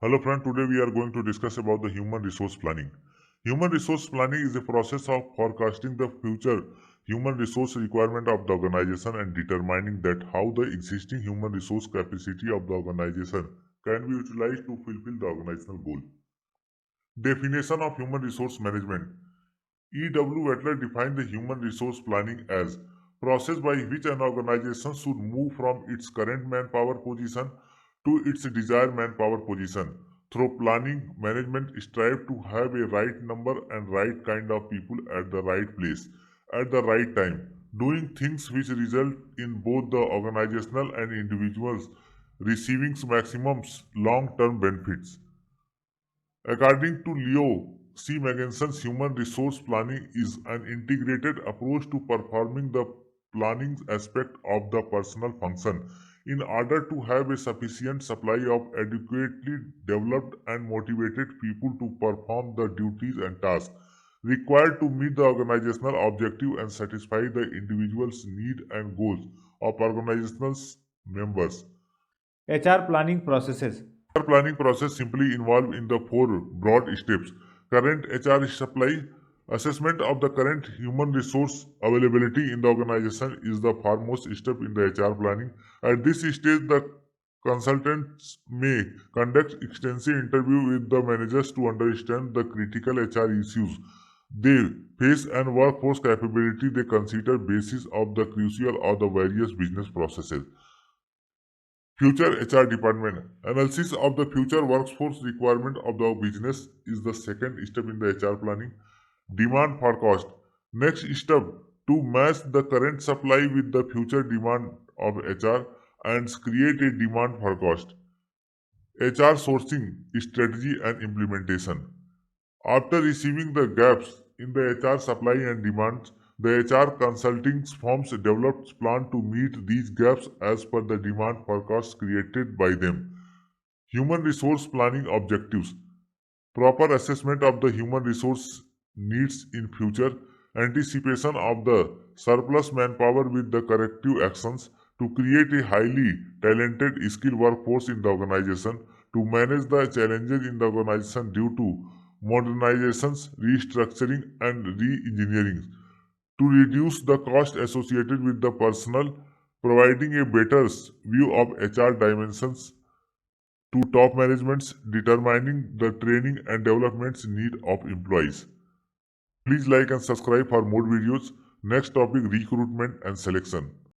Hello friend, today we are going to discuss about the human resource planning. Human resource planning is a process of forecasting the future human resource requirement of the organization and determining that how the existing human resource capacity of the organization can be utilized to fulfill the organizational goal. Definition of human resource management. E.W. Wetler defined the human resource planning as process by which an organization should move from its current manpower position to its desired manpower position. Through planning, management strive to have a right number and right kind of people at the right place at the right time, doing things which result in both the organizational and individuals receiving maximum long-term benefits. According to Leo C. Magnuson, human resource planning is an integrated approach to performing the planning aspect of the personal function in order to have a sufficient supply of adequately developed and motivated people to perform the duties and tasks required to meet the organizational objective and satisfy the individual's need and goals of organizational members. HR planning processes. HR planning process simply involved in the four broad steps. Current HR supply, assessment of the current human resource availability in the organization is the foremost step in the HR planning. At this stage, the consultants may conduct extensive interview with the managers to understand the critical HR issues they face and workforce capability they consider basis of the crucial or the various business processes. Future HR department. Analysis of the future workforce requirement of the business is the second step in the HR planning. Demand forecast. Next step to match the current supply with the future demand of HR and create a demand forecast. HR sourcing strategy and implementation. After receiving the gaps in the HR supply and demand, the HR consulting firms developed plan to meet these gaps as per the demand forecasts created by them. Human resource planning objectives. Proper assessment of the human resource needs in future, anticipation of the surplus manpower with the corrective actions to create a highly talented skilled workforce in the organization, to manage the challenges in the organization due to modernizations, restructuring and re-engineering, to reduce the cost associated with the personnel, providing a better view of HR dimensions to top managements, determining the training and developments need of employees. Please like and subscribe for more videos. Next topic, recruitment and selection.